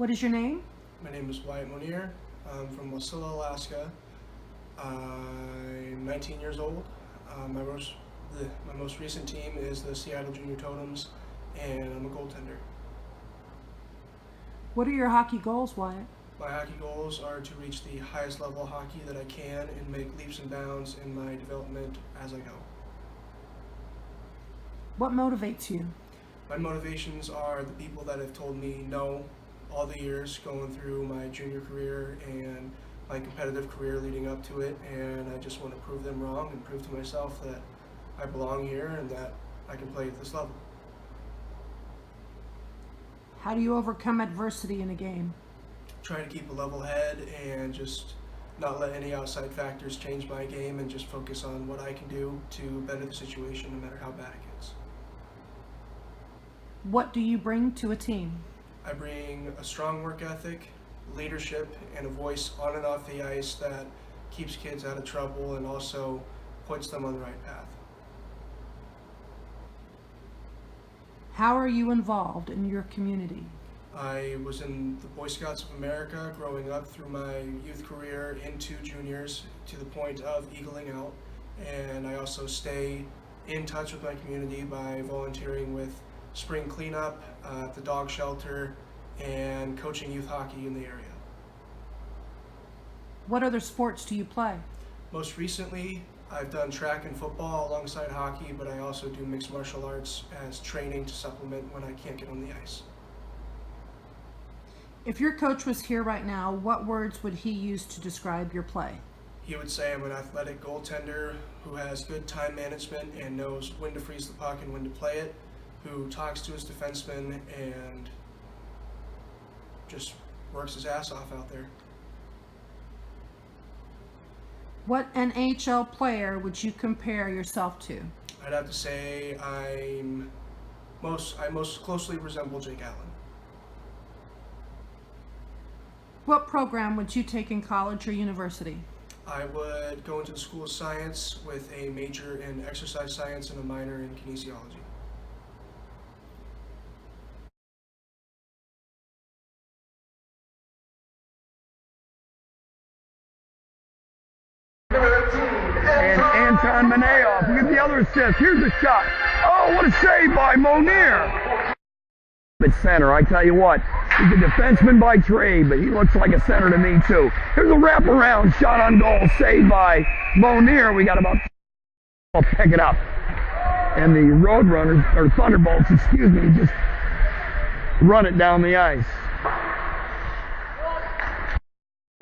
What is your name? My name is Wyatt Monear. I'm from Wasilla, Alaska. I'm 19 years old. My most recent team is the Seattle Junior Totems, and I'm a goaltender. What are your hockey goals, Wyatt? My hockey goals are to reach the highest level of hockey that I can and make leaps and bounds in my development as I go. What motivates you? My motivations are the people that have told me no all the years going through my junior career and my competitive career leading up to it, and I just want to prove them wrong and prove to myself that I belong here and that I can play at this level. How do you overcome adversity in a game? Try to keep a level head and just not let any outside factors change my game and just focus on what I can do to better the situation no matter how bad it gets. What do you bring to a team? I bring a strong work ethic, leadership, and a voice on and off the ice that keeps kids out of trouble and also puts them on the right path. How are you involved in your community? I was in the Boy Scouts of America growing up through my youth career into juniors to the point of eagling out, and I also stay in touch with my community by volunteering with spring cleanup at the dog shelter and coaching youth hockey in the area. What other sports do you play? Most recently, I've done track and football alongside hockey, but I also do mixed martial arts as training to supplement when I can't get on the ice. If your coach was here right now, what words would he use to describe your play? He would say I'm an athletic goaltender who has good time management and knows when to freeze the puck and when to play it, who talks to his defenseman and just works his ass off out there. What NHL player would you compare yourself to? I'd have to say I most closely resemble Jake Allen. What program would you take in college or university? I would go into the School of Science with a major in exercise science and a minor in kinesiology. And Anton Manayoff, look at the other assist. Here's the shot. Oh, what a save by Monear. At center, I tell you what, he's a defenseman by trade, but he looks like a center to me too. Here's a wraparound shot on goal, saved by Monear. We got about, I'll pick it up. And the Roadrunners, or Thunderbolts, excuse me, just run it down the ice.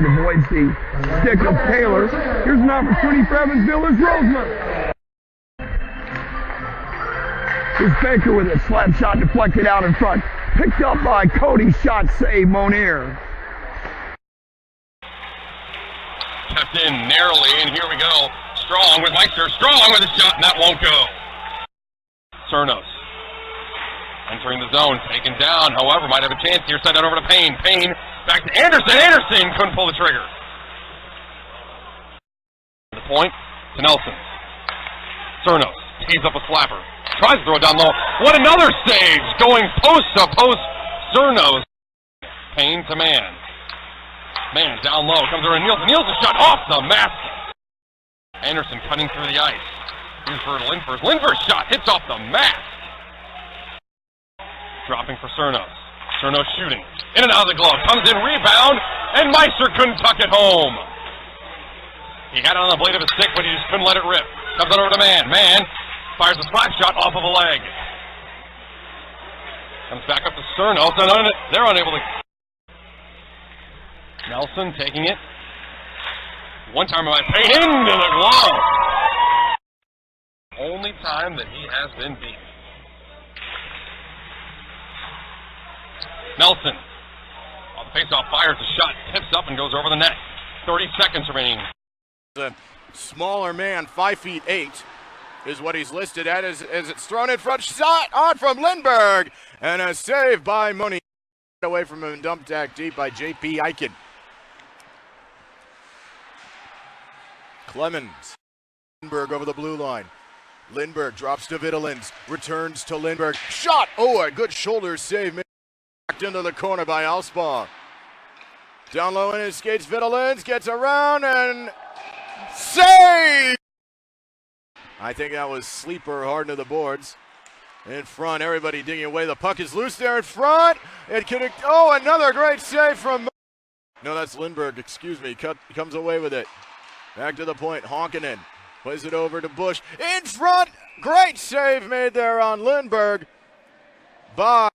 Avoids the stick of Taylor. Here's an opportunity for Evansville. There's Roseman. Here's Baker with a slap shot deflected out in front. Picked up by Cody. Shot save Monear. Kept in narrowly, and here we go. Strong with Meister. Strong with a shot, and that won't go. Cernos entering the zone, taken down. However, might have a chance here. Send it over to Payne. Payne back to Anderson. Anderson couldn't pull the trigger. The point to Nelson. Cernos tees up a slapper. Tries to throw it down low. What another save! Going post to post. Cernos. Payne to man. Man down low. Comes over to Nielsen. Nielsen shot off the mask. Anderson cutting through the ice. Here's for Lindfors. Lindfors shot hits off the mask. Dropping for Cernos. Cernos shooting. In and out of the glove. Comes in, rebound, and Meister couldn't tuck it home. He had it on the blade of his stick, but he just couldn't let it rip. Comes on over to Man. Man fires a slap shot off of a leg. Comes back up to Cernos, and they're unable to. Nelson taking it. One time by Payne into the glove. Only time that he has been beaten. Nelson, on the faceoff, fires a shot, tips up and goes over the net. 30 seconds remaining. The smaller man, 5'8", is what he's listed at as it's thrown in front. Shot on from Lindbergh, and a save by Monear. Away from him and dumped back deep by J.P. Eichen. Clemens. Lindbergh over the blue line. Lindbergh drops to Vitalins, returns to Lindbergh. Shot! Oh, a good shoulder save. blocked into the corner by Alspaugh. Down low in his skates, Vitolins gets around and save! I think that was sleeper hard into the boards. In front, everybody digging away. The puck is loose there in front. It could. Oh, another great save from. No, that's Lindberg. Excuse me. Comes away with it. Back to the point. Honkanen plays it over to Bush. In front. Great save made there on Lindberg. By.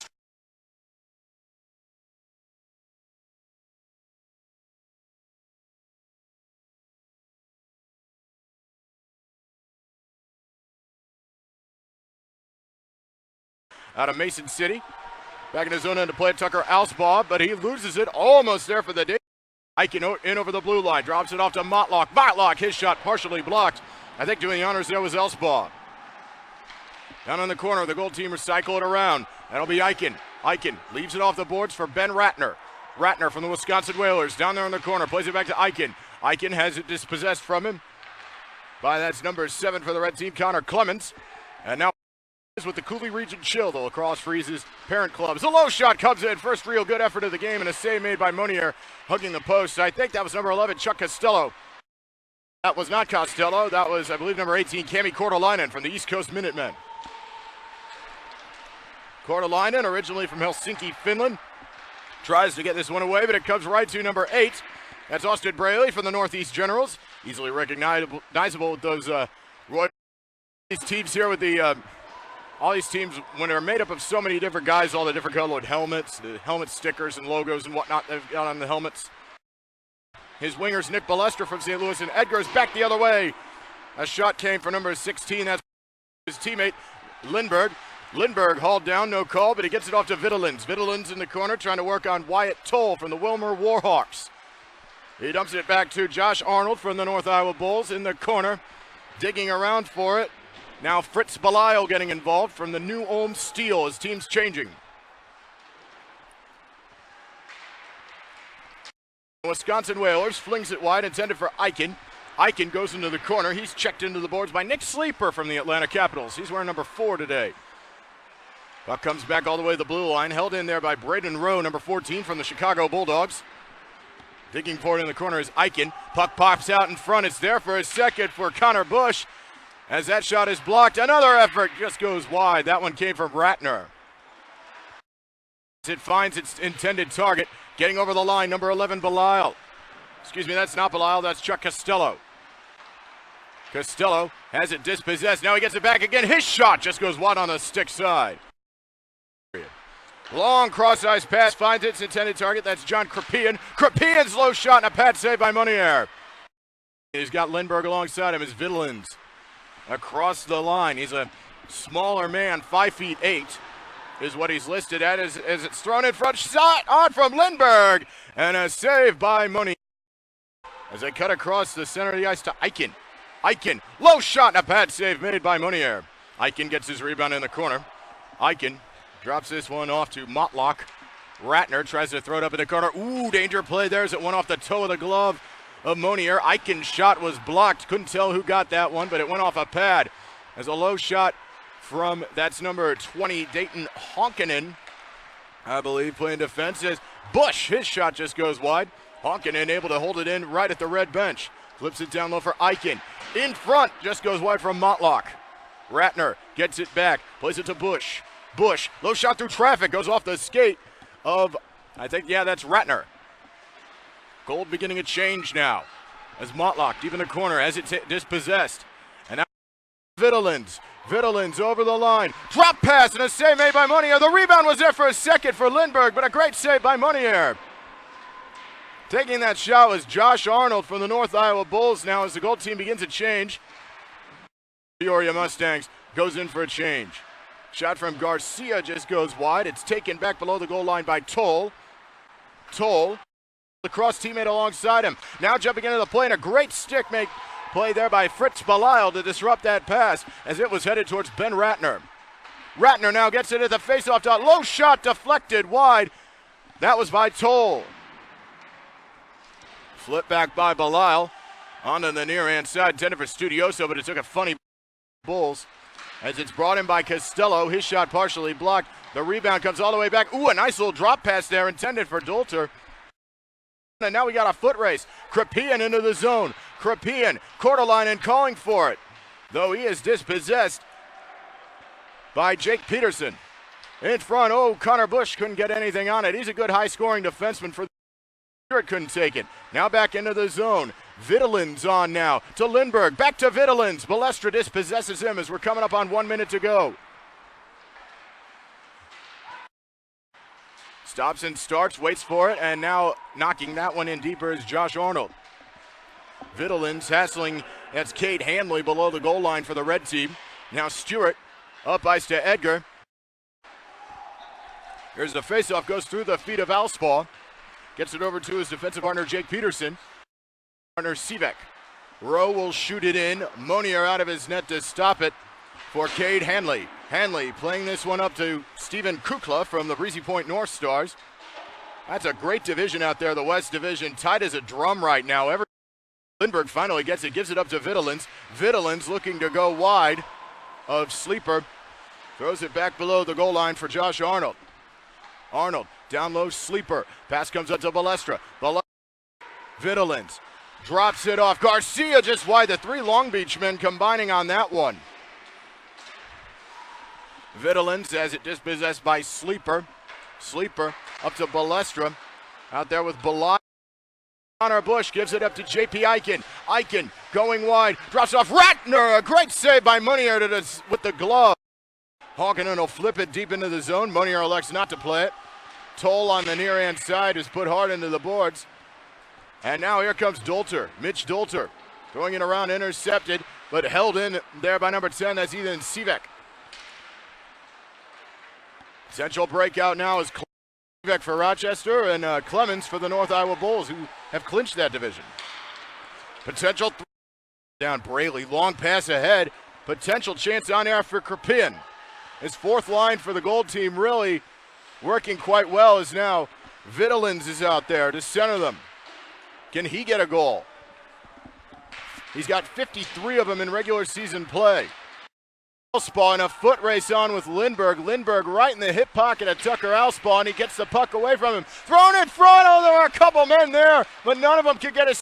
Out of Mason City. Back in his own end to play Tucker Alspaugh, but he loses it almost there for the day. Eichen in over the blue line, drops it off to Motlock. Motlock, his shot partially blocked. I think doing the honors there was Alspaugh. Down in the corner, the goal team recycle it around. That'll be Eichen. Eichen leaves it off the boards for Ben Ratner. Ratner from the Wisconsin Whalers, down there in the corner, plays it back to Eichen. Eichen has it dispossessed from him. That's number 7 for the red team, Connor Clemens. And now with the Cooley Region Shield, the Lacrosse Freeze's parent clubs. A low shot comes in. First real good effort of the game and a save made by Monear, hugging the post. I think that was number 11, Chuck Costello. That was not Costello. That was, I believe, number 18, Cami Kortelainen from the East Coast Minutemen. Kortelainen, originally from Helsinki, Finland, tries to get this one away, but it comes right to number 8. That's Austin Braley from the Northeast Generals. Easily recognizable with those Roy. These teams here with the all these teams, when they're made up of so many different guys, all the different colored helmets, the helmet stickers and logos and whatnot they've got on the helmets. His wingers, Nick Ballester from St. Louis, and Edgar's back the other way. A shot came from number 16. That's his teammate, Lindberg. Lindberg hauled down, no call, but he gets it off to Vitolins. Vitolins in the corner trying to work on Wyatt Toll from the Wilmer Warhawks. He dumps it back to Josh Arnold from the North Iowa Bulls in the corner, digging around for it. Now Fritz Belisle getting involved from the New Ulm Steel. His team's changing. Wisconsin Whalers flings it wide, intended for Eichen. Eichen goes into the corner. He's checked into the boards by Nick Sleeper from the Atlanta Capitals. He's wearing number 4 today. Puck comes back all the way to the blue line, held in there by Braden Rowe, number 14 from the Chicago Bulldogs. Digging forward in the corner is Eichen. Puck pops out in front. It's there for a second for Connor Bush. As that shot is blocked, another effort just goes wide. That one came from Ratner. It finds its intended target. Getting over the line, number 11, Belisle. Excuse me, that's not Belisle, that's Chuck Costello. Costello has it dispossessed. Now he gets it back again. His shot just goes wide on the stick side. Long cross-ice pass finds its intended target. That's John Krapian. Krapian's low shot and a pad save by Monear. He's got Lindberg alongside him as Vitolins. Across the line. He's a smaller man, 5'8" is what he's listed at as it's thrown in front. Shot on from Lindberg and a save by Monear. As they cut across the center of the ice to Eichen. Eichen, low shot and a pad save made by Monear. Eichen gets his rebound in the corner. Eichen drops this one off to Motlock. Ratner tries to throw it up in the corner. Ooh, danger play there as it went off the toe of the glove of Monear. Eichen's shot was blocked. Couldn't tell who got that one, but it went off a pad. As a low shot from, that's number 20, Dayton Honkanen, I believe, playing defense. As Bush, his shot just goes wide. Honkanen able to hold it in right at the red bench. Flips it down low for Eichen. In front, just goes wide from Motlock. Ratner gets it back, plays it to Bush. Bush, low shot through traffic, goes off the skate of, I think, yeah, that's Ratner. Gold beginning a change now as Motlock deep in the corner as it's dispossessed. And now Vitolins. Vitolins over the line. Drop pass and a save made by Monear. The rebound was there for a second for Lindberg, but a great save by Monear. Taking that shot was Josh Arnold from the North Iowa Bulls now as the gold team begins a change. Peoria Mustangs goes in for a change. Shot from Garcia just goes wide. It's taken back below the goal line by Toll. Toll, the cross teammate alongside him. Now jumping into the play and a great stick make play there by Fritz Belisle to disrupt that pass as it was headed towards Ben Ratner. Ratner now gets it at the faceoff dot. Low shot deflected wide. That was by Toll. Flip back by Belisle onto the near hand side, intended for Studioso, but it took a funny Bulls. as it's brought in by Costello. His shot partially blocked. The rebound comes all the way back. Ooh, a nice little drop pass there intended for Dolter. And now we got a foot race. Krapian into the zone. Krapian, Kortelainen calling for it, though he is dispossessed by Jake Peterson. In front, Connor Bush couldn't get anything on it. He's a good high-scoring defenseman for the Spirit, couldn't take it. Now back into the zone. Vitalin's on now to Lindberg. Back to Vitalins. Balestra dispossesses him as we're coming up on 1 minute to go. Stops and starts, waits for it, and now knocking that one in deeper is Josh Arnold. Vitalin's hassling, that's Cade Hanley below the goal line for the red team. Now Stewart up ice to Edgar. Here's the faceoff, goes through the feet of Alspaw. Gets it over to his defensive partner, Jake Peterson. Partner Sivek. Rowe will shoot it in. Monear out of his net to stop it for Cade Hanley. Hanley playing this one up to Steven Kukla from the Breezy Point North Stars. That's a great division out there, the West Division. Tight as a drum right now. Lindbergh finally gets it, gives it up to Vitalins. Vitalins looking to go wide of Sleeper. Throws it back below the goal line for Josh Arnold. Arnold down low, Sleeper. Pass comes up to Balestra. Vitalins drops it off. Garcia just wide. The three Long Beach men combining on that one. Vitalins has it dispossessed by Sleeper. Sleeper up to Balestra. Out there with Belay. Connor Bush gives it up to JP Eichen. Eichen going wide. Drops off Ratner. A great save by Monear with the glove. Hawkinen will flip it deep into the zone. Monear elects not to play it. Toll on the near hand side is put hard into the boards. And now here comes Dolter. Mitch Dolter throwing it around, intercepted, but held in there by number 10. That's Ethan Sivek. Central breakout now is Sivek for Rochester and Clemens for the North Iowa Bulls, who have clinched that division. Potential down Braley. Long pass ahead. Potential chance on air for Krapian. His fourth line for the gold team really working quite well is now Vitalins is out there to center them. Can he get a goal? He's got 53 of them in regular season play. Alspaw in a foot race on with Lindbergh. Lindbergh right in the hip pocket of Tucker Alspaw, and he gets the puck away from him. Thrown in front. Oh, there were a couple men there, but none of them could get a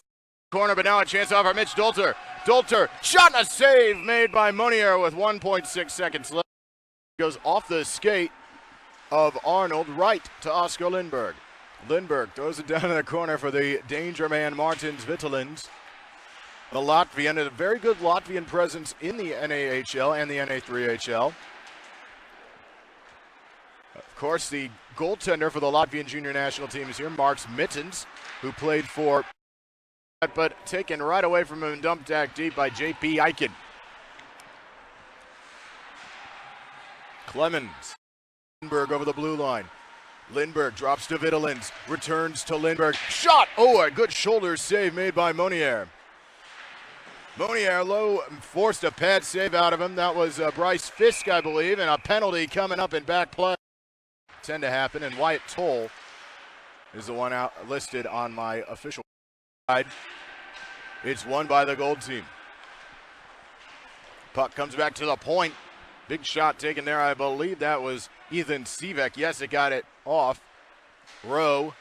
corner. But now a chance off for Mitch Dolter. Dolter, shot and a save made by Monear with 1.6 seconds left. Goes off the skate of Arnold right to Oscar Lindbergh. Lindbergh throws it down in the corner for the danger man Martins Vitalins. The Latvian, a very good Latvian presence in the NAHL and the NA3HL. Of course, the goaltender for the Latvian junior national team is here, Marks Mittens, who played for, but taken right away from him and dumped back deep by JP Eichen. Clemens. Lindbergh over the blue line. Lindbergh drops to Vitalins, returns to Lindbergh. Shot! Oh, a good shoulder save made by Monear. Monear low forced a pad save out of him. That was Bryce Fisk, I believe, and a penalty coming up in back play. Tend to happen, and Wyatt Toll is the one out listed on my official side. It's won by the gold team. Puck comes back to the point. Big shot taken there. I believe that was Ethan Sivek. Yes, it got it off. Rowe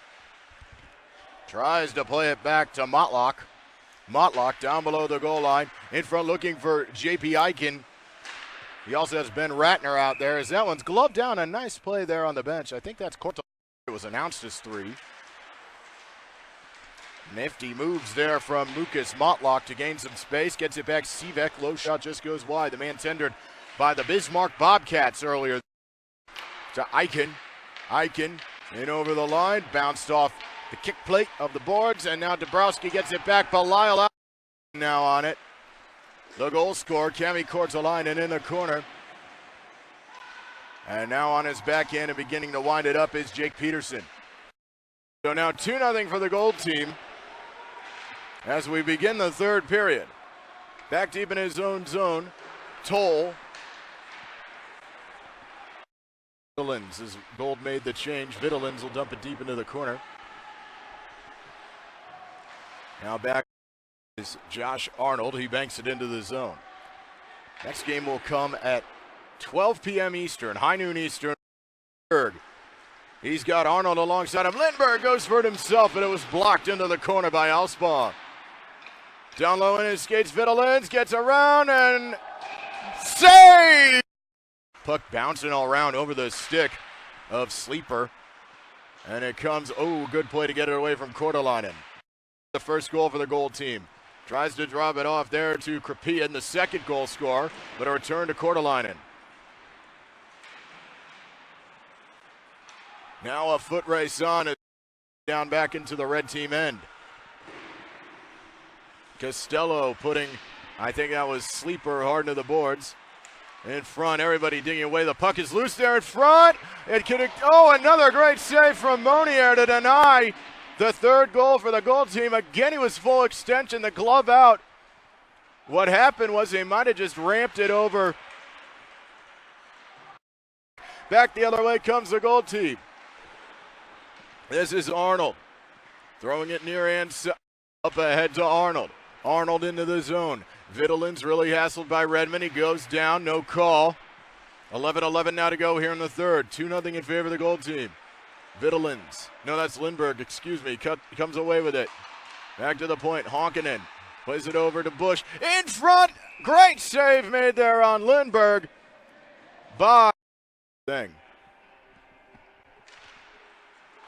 tries to play it back to Motlock. Motlock down below the goal line. In front looking for JP Eichen. He also has Ben Ratner out there as that one's gloved down. A nice play there on the bench. I think that's Corto. It was announced as 3. Nifty moves there from Lucas Motlock to gain some space. Gets it back. Sivek. Low shot just goes wide. The man tendered by the Bismarck Bobcats earlier. To Eichen. Eichen in over the line. Bounced off the kick plate of the boards, and now Dabrowski gets it back. Belisle out now on it. The goal scorer, Cami Kortelainen in the corner. And now on his back end and beginning to wind it up is Jake Peterson. So now 2-0 for the gold team as we begin the third period. Back deep in his own zone, Toll. Vitalins, as Gold made the change. Vitalins will dump it deep into the corner. Now back is Josh Arnold. He banks it into the zone. Next game will come at 12 p.m. Eastern, high noon Eastern. He's got Arnold alongside him. Lindbergh goes for it himself, and it was blocked into the corner by Alspaugh. Down low in his skates, Vitolins gets around and save! Puck bouncing all around over the stick of Sleeper. And it comes, good play to get it away from Kortelainen. The first goal for the goal team. Tries to drop it off there to Krapien, the second goal scorer, but a return to Kortelainen. Now a foot race on, down back into the red team end. Costello putting, I think that was Sleeper, hard into the boards. In front, everybody digging away. The puck is loose there in front. It could, another great save from Monear to deny the third goal for the goal team. Again, he was full extension, the glove out. What happened was they might have just ramped it over. Back the other way comes the goal team. This is Arnold. Throwing it near and up ahead to Arnold. Arnold into the zone. Vitolin's really hassled by Redmond. He goes down, no call. 11-11 now to go here in the third. 2-0 in favor of the goal team. Vitolins. No, that's Lindbergh, excuse me. Comes away with it. Back to the point. Honkanen plays it over to Bush. In front. Great save made there on Lindbergh by thing.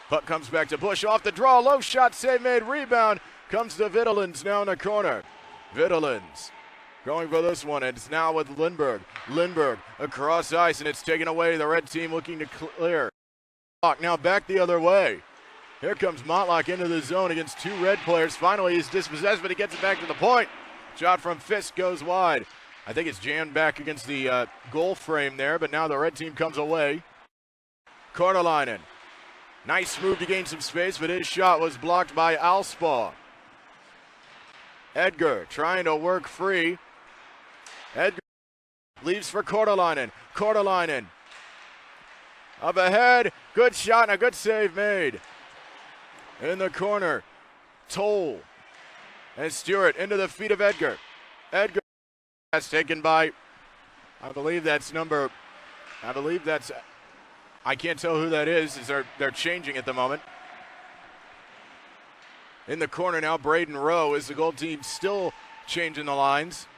Puck comes back to Bush. Off the draw. Low shot save made. Rebound comes to Vitolins now in the corner. Vitolins going for this one. It's now with Lindbergh. Lindbergh across ice, and it's taken away. The red team looking to clear. Now back the other way. Here comes Montlock into the zone against two red players. Finally, he's dispossessed, but he gets it back to the point. Shot from Fisk goes wide. I think it's jammed back against the goal frame there, but now the red team comes away. Kortelainen. Nice move to gain some space, but his shot was blocked by Alspaugh. Edgar trying to work free. Edgar leaves for Kortelainen. Kortelainen up ahead. Good shot and a good save made. In the corner, Toll and Stewart into the feet of Edgar. Edgar that's taken by, I can't tell who that is as they're changing at the moment. In the corner now, Braden Rowe is the goal team still changing the lines.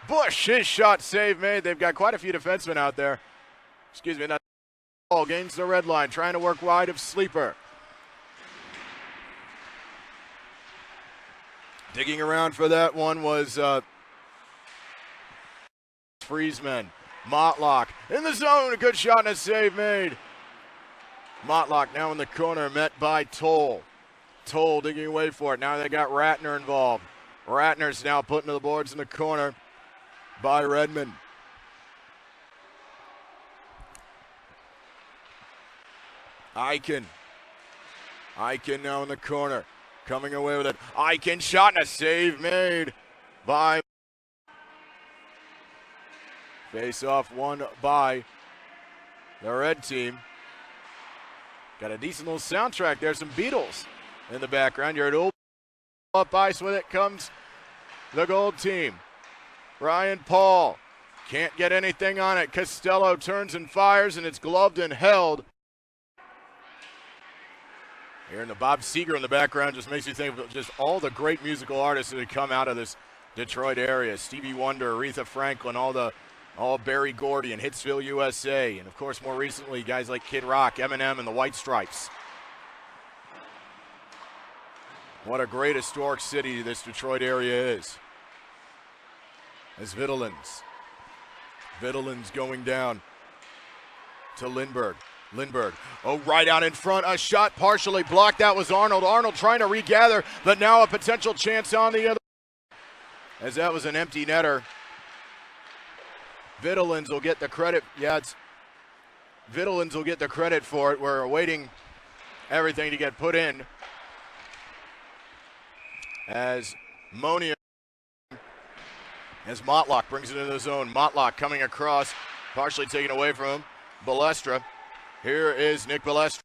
Bush, his shot save made. They've got quite a few defensemen out there. Excuse me, not ball gains the red line, trying to work wide of Sleeper. Digging around for that one was Friesman. Montlock in the zone, a good shot and a save made. Montlock now in the corner, met by Toll. Toll digging away for it. Now they got Ratner involved. Ratner's now put into the boards in the corner by Redmond. Eichen now in the corner, coming away with it. Eichen shot and a save made by. Face off won by the red team. Got a decent little soundtrack there, some Beatles in the background. You're at old up ice with it comes the gold team. Ryan Paul can't get anything on it. Costello turns and fires, and it's gloved and held. Hearing the Bob Seger in the background just makes you think of just all the great musical artists that have come out of this Detroit area. Stevie Wonder, Aretha Franklin, all Berry Gordy and Hitsville, USA. And, of course, more recently, guys like Kid Rock, Eminem, and the White Stripes. What a great historic city this Detroit area is. As Vitolins going down to Lindbergh. Right out in front. A shot partially blocked. That was Arnold. Arnold trying to regather, but now a potential chance on the other. As that was an empty netter. Vitolins will get the credit. Vitolins will get the credit for it. We're awaiting everything to get put in. As Monear, as Montlock brings it into the zone. Montlock coming across, partially taken away from him. Balestra. Here is Nick Balestra.